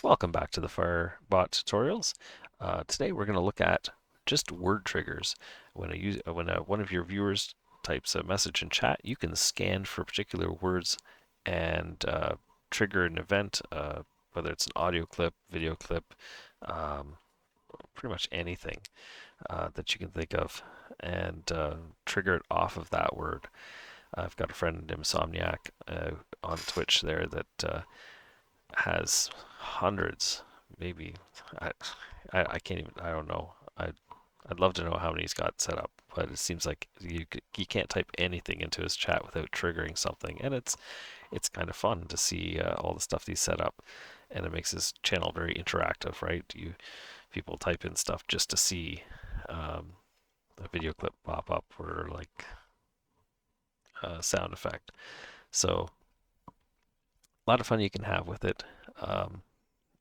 Welcome back to the Firebot tutorials. Today we're going to look at just word triggers. One of your viewers types a message in chat, you can scan for particular words and trigger an event, whether it's an audio clip, video clip, um, pretty much anything that you can think of, and trigger it off of that word. I've got a friend, Insomniac, on Twitch there that has hundreds, maybe. I, I can't even. I don't know. I'd love to know how many he's got set up, but it seems like you can't type anything into his chat without triggering something, and it's kind of fun to see all the stuff he's set up, and it makes his channel very interactive, right? People type in stuff just to see a video clip pop up or like a sound effect. So a lot of fun you can have with it.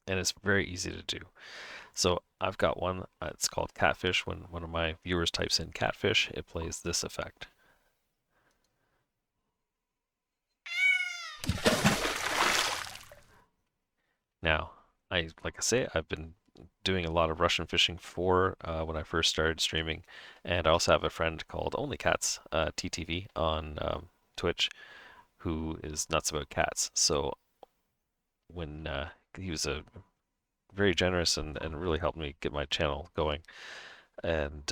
And it's very easy to do. So I've got one, it's called catfish. When one of my viewers types in catfish, it plays this effect. Now, like I say, I've been doing a lot of Russian fishing for when I first started streaming, and I also have a friend called Only Cats TTV on Twitch who is nuts about cats. So when he was a very generous and really helped me get my channel going, and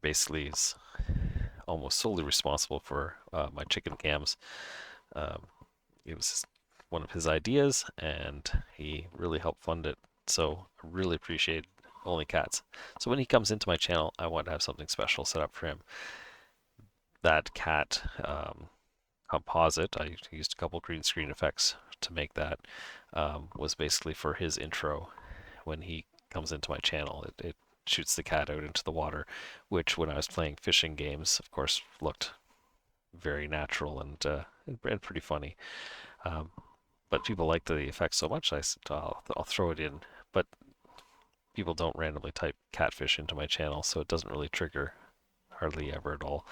basically is almost solely responsible for my chicken cams. Um, it was one of his ideas, and he really helped fund it. So I really appreciate Only Cats. So when he comes into my channel, I want to have something special set up for him. That cat composite, I used a couple green screen effects to make that, was basically for his intro when he comes into my channel. It shoots the cat out into the water, which when I was playing fishing games, of course, looked very natural and pretty funny. Um, but people liked the effect so much, I said, I'll throw it in. But people don't randomly type catfish into my channel, so it doesn't really trigger hardly ever at all.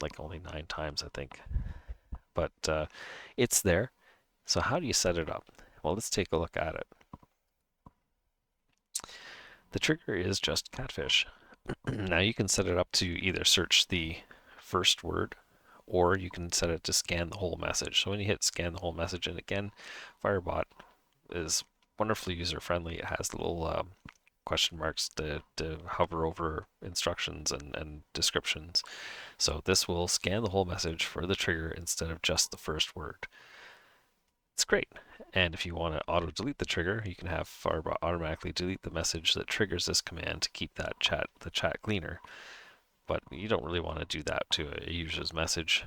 Like only 9 times, I think. But it's there. So how do you set it up? Well, let's take a look at it. The trigger is just catfish. Now you can set it up to either search the first word or you can set it to scan the whole message. So when you hit scan the whole message, and again, Firebot is wonderfully user friendly. It has little question marks to hover over instructions and descriptions. So this will scan the whole message for the trigger instead of just the first word. It's great. And if you want to auto delete the trigger, you can have Firebot automatically delete the message that triggers this command to keep the chat cleaner. But you don't really want to do that to a user's message.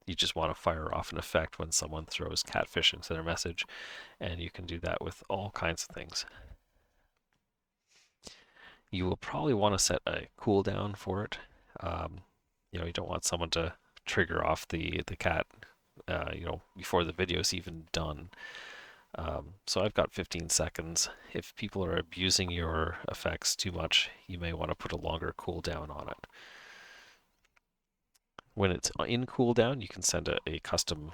You just want to fire off an effect when someone throws catfish into their message, and you can do that with all kinds of things. You will probably want to set a cooldown for it. You don't want someone to trigger off the cat before the video is even done. So I've got 15 seconds. If people are abusing your effects too much, you may want to put a longer cooldown on it. When it's in cooldown, you can send a custom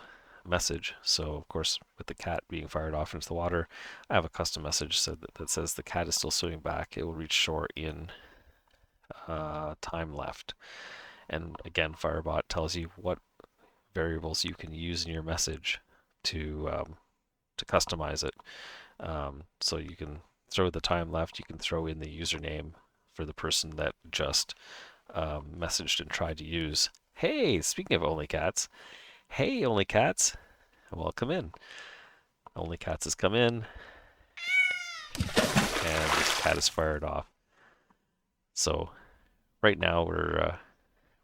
message. So of course, with the cat being fired off into the water, I have a custom message that says the cat is still swimming back. It will reach shore in time left. And again, Firebot tells you what variables you can use in your message to customize it. So you can throw the time left. You can throw in the username for the person that just messaged and tried to use. Hey, speaking of Only Cats, hey Only Cats, welcome in. Only Cats has come in, and this cat is fired off. So right now we're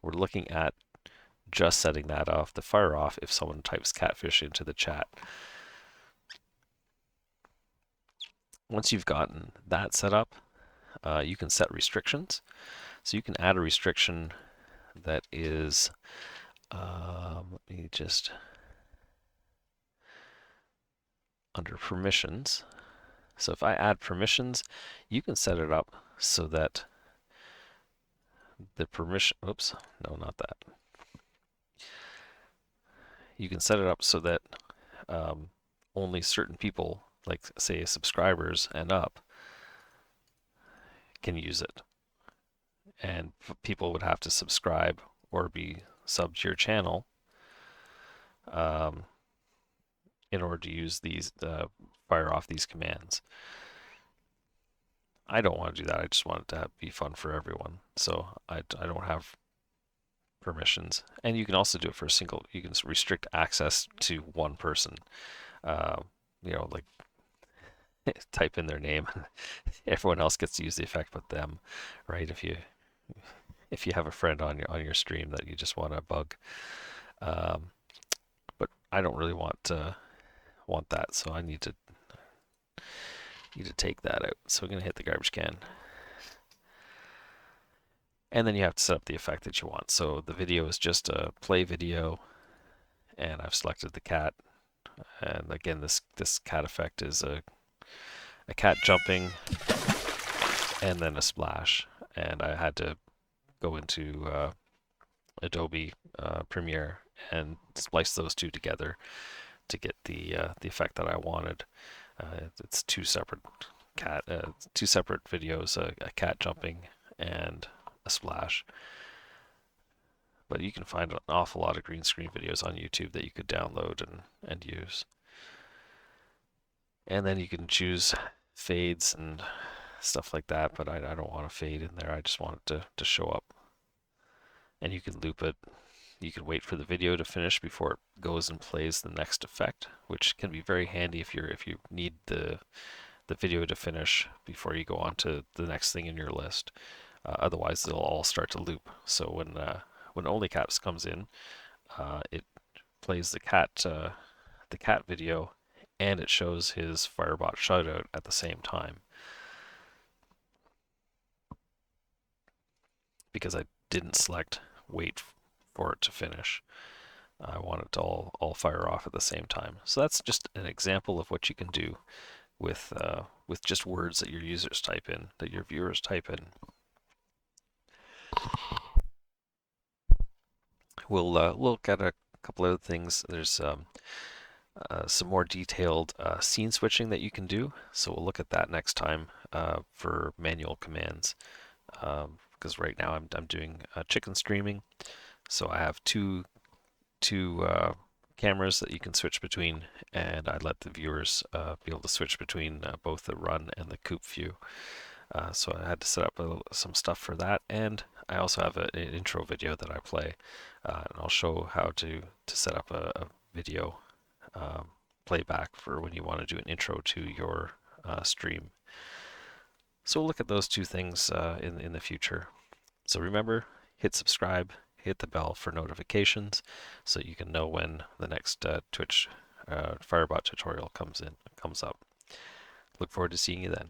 looking at just setting that off to fire off if someone types catfish into the chat. Once you've gotten that set up, you can set restrictions. So you can add a restriction that is, let me just, under permissions. So if I add permissions, you can set it up so that the permission, oops, no, not that. You can set it up so that only certain people, like say subscribers and up, can use it. And people would have to subscribe or be sub to your channel um, in order to use these, fire off these commands. I don't want to do that. I just want it to be fun for everyone. So I don't have permissions. And you can also do it for a single, you can restrict access to one person. Uh, like type in their name. Everyone else gets to use the effect but them, right? If you have a friend on your stream that you just want to bug. Um, but I don't really want that, so I need to take that out. So I'm gonna hit the garbage can. And then you have to set up the effect that you want. So the video is just a play video, and I've selected the cat. And again, this cat effect is a cat jumping and then a splash. And I had to go into Adobe Premiere and splice those two together to get the effect that I wanted. It's two separate videos, a cat jumping and a splash. But you can find an awful lot of green screen videos on YouTube that you could download and use. And then you can choose fades and stuff like that, but I don't want a fade in there. I just want it to show up. And you can loop it. You can wait for the video to finish before it goes and plays the next effect, which can be very handy if you need the video to finish before you go on to the next thing in your list. Otherwise, they'll all start to loop. So when Only Cats comes in, it plays the cat video, and it shows his Firebot shoutout at the same time. Because I didn't select wait for it to finish. I want it to all fire off at the same time. So that's just an example of what you can do with just words that your users type in, that your viewers type in. We'll look at a couple other things. There's some more detailed scene switching that you can do. So we'll look at that next time for manual commands. Because right now I'm doing chicken streaming, so I have two cameras that you can switch between, and I let the viewers be able to switch between both the run and the coop view. So I had to set up some stuff for that, and I also have an intro video that I play, and I'll show how to set up a video playback for when you want to do an intro to your stream. So we'll look at those two things in the future. So remember, hit subscribe, hit the bell for notifications, so you can know when the next Twitch Firebot tutorial comes up. Look forward to seeing you then.